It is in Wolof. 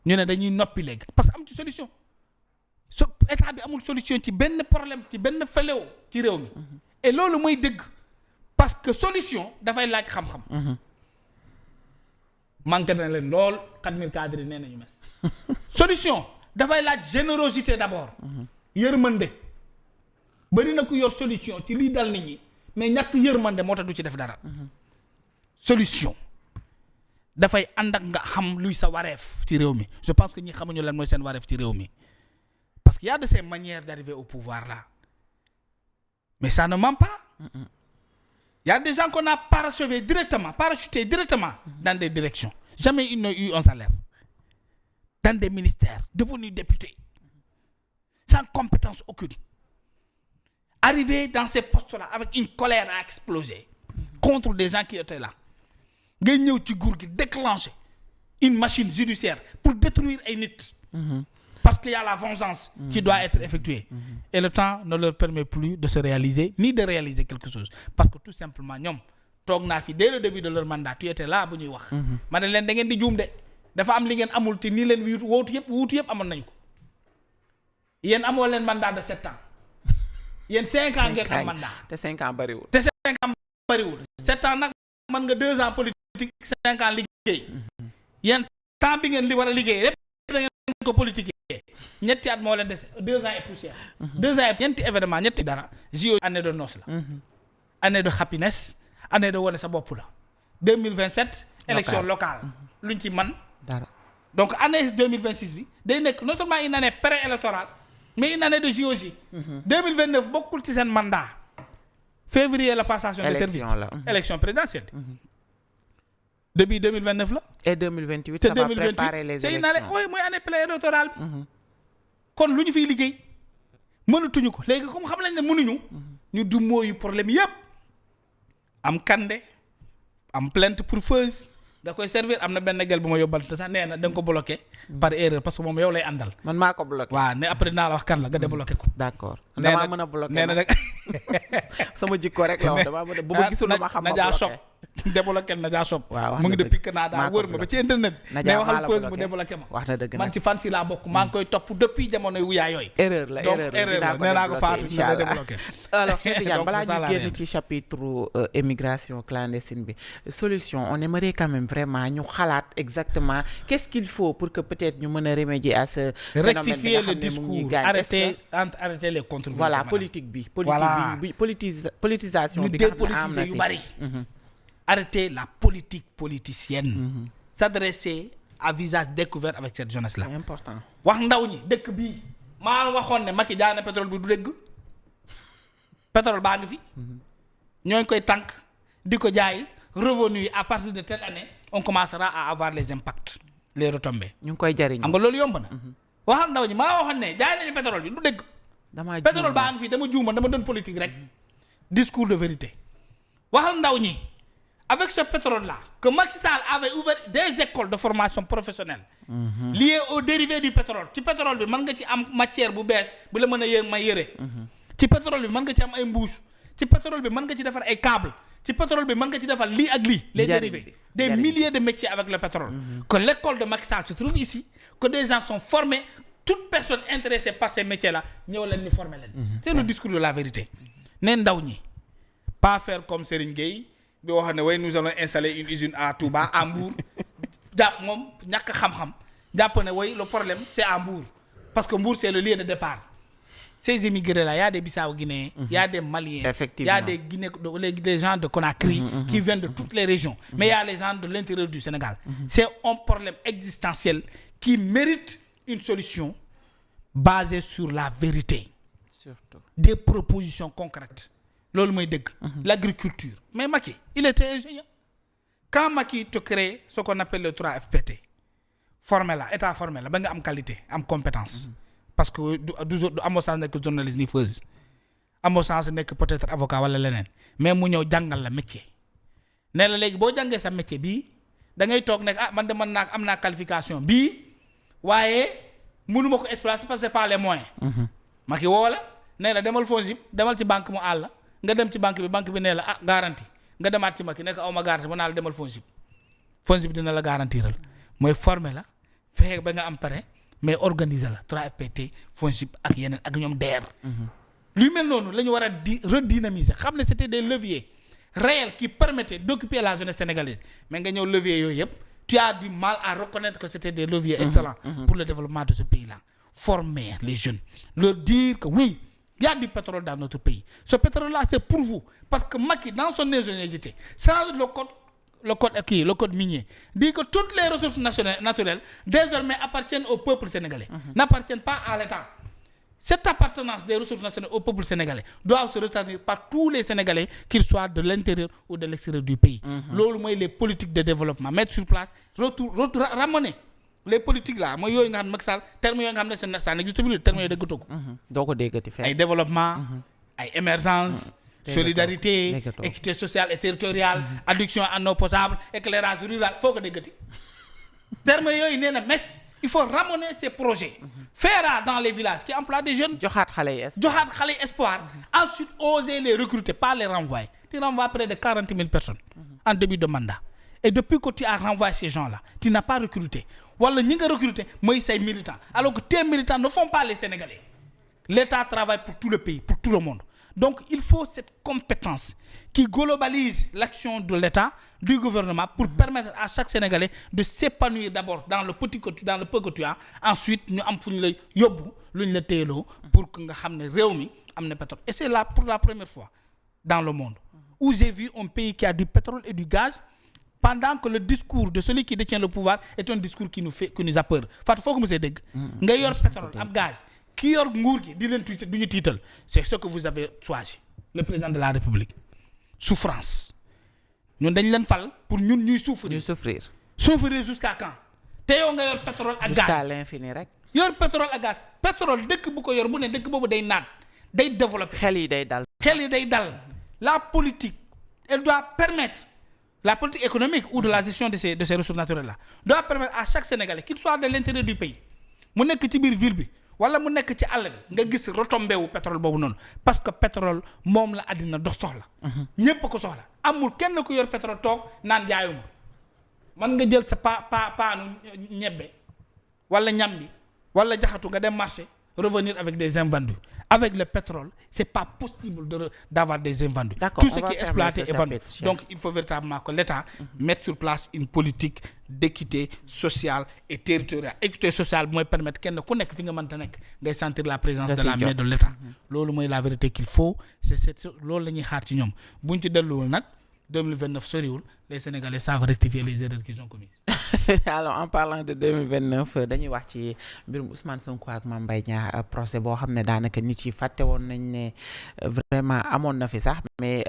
ñu ne dañuy noppi léegi parce que am ci solution état bi amul solution ci benn problème ci benn fléau ci réew mi. et loolu mooy dëgg parce que solution dafay laaj xam-xam. manqué na leen lool 4000 cadres yi nee nañu mes solution dafay laaj générosité d'abord. yërmande bari na ku yor solution ci lii dal nit ñi mais ñàkk yërmande moo tax du ci def dara. solution dafay ànd ak nga xam luy sa wareef ci réew mi je pense que ñi xamuñu lan mooy seen wareef ci réew mi parce qu'il y a de ces manières d'arriver au pouvoir là mais ça ne ment pas. Il y a des gens qu'on a parachutés directement dans des directions jamais ils n'ont eu un salaire dans des ministères devenus députés sans compétence aucune arriver dans ces postes là avec une colère à exploser contre des gens qui étaient là ngay ñëw ci nguur gi déclencher une machine judiciaire pour détruire ay nit. Parce qu'il y a la vengeance qui doit être effectuée. Et le temps ne leur permet plus de se réaliser ni de réaliser quelque chose parce que tout simplement ñoom toog naa fi dès le début de leur mandat tu étais là bu ñuy wax. ma ne leen da ngeen di juum de dafa am li ngeen amul te nii leen wuutu yëpp amoon nañ ko yéen amoo leen mandat de 7 ans yéen 5 ans ngeen am mandat. te 5 ans bariwul. 7 ans nag mën nga 2 ans politique 5 ans liggéey yéen temps bi ngeen li war a liggéey lépp da ngeen ko politique ñetti at moo leen dese 2 ans et poussière. 2 ans et ñetti événement ñetti dara. JO année de noces la. année de happiness année de wane sa bopp la. 2027. élection locale. luñ ci man dara. donc année 2026 bi day nekk non seulement une année pré-électorale mais une année de JOJ. 2029 bokkul ci seen mandat. février la passation de service élection présidentielle. début 2029 la. et 2028 ça va préparer les élections. c'est une année mooy année pré-électorale bi. kon lu ñu fiy liggéey mënatuñu ko léegi comme xam nañ ne mënuñu. ñu du mooyu problème yëpp. am kande am plainte pour feuse da koy servir am na benn gel bu ma yóbbal te sax nee na da nga ko bloqué. par erreur parce que moom yow lay àndal. man maa ko bloqué. waaw ne après dinaa la wax kan la nga débloqué ko. d'accord damaa mën a bloqué nee na rek sama jikko rek la wax damaa mën a bu ma gisul ma xam ma bloqué. débloqué na jaa shop. waaw mu ngi depuis Canada wër ma ba ci internet. mais waxal feuse mu débloqué ma. wax na dëgg man ci fan si laa bokk maa ngi koy topp depuis jamonoy wuyaa yooyu. erreur la nee naa ko faatu na débloqué. alors Cheikh Tidiane balaa ñu génn ci chapitre immigration clandestine bi solution on aimerait quand même vraiment ñu xalaat exactement qu'est-ce qu'il faut pour que peut-être ñu mën a remédier à ce phénomène rectifier le discours arrêter les contre-vents. voilà politique bi politisation bi nga xam ne am na yu bari. Arrêter la politique politicienne. S'adresser à visage découvert avec cette jeunesse là. C'est important. wax ndaw ñi dëkk bii maa waxoon ne Macky jaay na pétrole bi du dégg pétrole baa ngi fi. ñooñu koy tànk di ko jaay revenu yi à partir de telle année on commencera à avoir les impacts les retombées. ñu ngi koy jariñ xam nga loolu yomb na. waxal ndaw ñi maa waxoon ne jaay nañu pétrole bi du dégg. pétrole baa ngi fi dama juuma dama doon politique rek. discours de vérité. waxal ndaw ñi. Avec ce pétrole-là, que Macky Sall avait ouvert des écoles de formation professionnelle liées aux dérivés du pétrole. Ci pétrole bi mën nga ci am matière bu bees bu la mën a may yëre. ci pétrole bi mën nga ci am ay mbuus. ci pétrole bi mën nga ci defar ay câbles. ci pétrole bi mën nga ci defar lii ak lii. les dérivés des milliers de métiers avec le pétrole. Que l'école de Macky Sall se trouve ici. Que des gens sont formés. Toute personne intéressée par ces métiers-là ñëw leen ñu former leen. C'est le discours de la vérité. ne ndaw ñi pas faire comme Serigne Gueye. bi wax ne way nous allons installer une usine à Touba à Mbour jàpp moom ñàkk xam-xam jàpp ne way le problème c'est à Mbour parce que Mbour c'est le lieu de départ ces immigrés là y a des Bissau-Guinéens y a des Maliens effectivement y a des des gens de Conakry qui viennent de toutes les régions mais y a les gens de l'intérieur du Sénégal c'est un problème existentiel qui mérite une solution basée sur la vérité surtout des propositions concrètes loolu mooy dëgg. L'agriculture mais Macky il était ingénieur quand Macky te crée ce qu'on appelle le 3FPT formé la état formé la ba nga am qualité am compétence parce que du amoo chance nekk journaliste ni feuse amoo chance nekk peut-être avocat wala leneen mais mu ñëw jàngal la métier ne la léegi boo jàngee sa métier bii da ngay toog nekk man de mën naa am naa qualification bii waaye mënuma ko exploiter parce que c'est pas les moyens. Macky woo la ne la demal FONGIP demal ci banque mu àll. nga dem ci banque bi nee la garantie nga demaat ci Macky nekk aw ma garantie mën naa la demal FONGIP dina la garantiral mooy former la fexe ba nga am pare mais organiser la 3FPT FONGIP ak yeneen ak ñoom DER. lu mel noonu la ñu war a redynamiser xam ne c'était des leviers réels qui permettaient d'occuper la jeunesse sénégalaise mais nga ñëw leviers yooyu yëpp tu as du mal à reconnaître que c'était des leviers excellents pour le développement de ce pays-là. Former les jeunes, leur dire que oui, il y a du pétrole dans notre pays. Ce pétrole-là, c'est pour vous. Parce que Macky, dans son ingéniosité, sans le code minier, dit que toutes les ressources naturelles, désormais, appartiennent au peuple sénégalais, n'appartiennent pas à l'État. Cette appartenance des ressources naturelles au peuple sénégalais doit se retenir par tous les Sénégalais, qu'ils soient de l'intérieur ou de l'extérieur du pays. Loolu mooy les politiques de développement, mettre sur place, ramener les politiques là mooy yooyu nga xam ne Macky Sall termes yooyu nga xam ne ça n'existe plus termes yooyu déggatoo ko. doo ko déggati fenn. ay développement. ay émergence. solidarité équité sociale et territoriale. adduction en eau potable éclairage rural foo ko déggati. termes yooyu nee na mes il faut ramener ces projets. faire dans les villages qui emploient des jeunes. joxaat xale yi espoir. ensuite oser les recruter pas les renvoyer. tu renvoies près de 40 000 personnes. en début de mandat. et depuis que tu as renvoyé ces gens-là tu n'as pas recruté. wala ñi nga recruter mooy say militants alors que tes militants ne font pas les Sénégalais. L'État travaille pour tout le pays, pour tout le monde. Donc il faut cette compétence qui globalise l'action de l'État, du gouvernement pour permettre à chaque Sénégalais de s'épanouir d'abord dans le peu que tu as. Ensuite ñu am fu ñu la yóbbu lu ñu la téyeloo pour que nga xam ne réew mi am na pétrole. Et c'est là pour la première fois dans le monde où j'ai vu un pays qui a du pétrole et du gaz. Pendant que le discours de celui qui détient le pouvoir est un discours qui nous a peur Fatou foo ko mosee dégg. nga yor pétrole ab gaz ki yor nguur gi di leen tuuti du ñu tiital c'est ce que vous avez choisi le président de la République. souffrance ñun dañ leen fal pour ñun ñuy souffrir. souffrir jusqu'à quand. te yow nga yor pétrole ak gaz jusqu'à l'infini rek. yor pétrole ak gaz pétrole dëkk bu ko yor bu ne dëkk boobu day naat day développer. xel yi day dal. La politique elle doit permettre. La politique économique ou de la gestion de ces ressources naturelles-là doit permettre à chaque Sénégalais qu'il soit de l'intérieur du pays mu nekk ci biir ville bi wala mu nekk ci àll bi nga gis retombé wu pétrole boobu noonu parce que pétrole moom la àddina dox soxla. ñépp ko soxla amul kenn ku yor pétrole toog naan jaayuma man nga jël sa paanu ñebbe wala ñam bi wala jaxatu nga dem marché revenir avec des invendus. Avec le pétrole, c'est pas possible d'avoir des invendus. Tout ce qui est exploité est vendu. Donc, il faut véritablement que l'État mette sur place une politique d'équité sociale et territoriale. Équité sociale mooy permettre kenn ku nekk fi nga mënta nekk ngay sentir la présence de la main de l'État. Loolu mooy la vérité qu'il faut. c'est loolu la ñuy xaar ci ñoom buñ ci delluwul nag 2029 soriwul les Sénégalais savent rectifier les erreurs qu'ils ont commises. Alors en parlant de 2029 dañuy wax ci mbirum Ousmane Sonko ak Mame Mbaye Niang procès boo xam ne daanaka nit yi fàtte woon nañ ne vraiment amoon na fi sax mais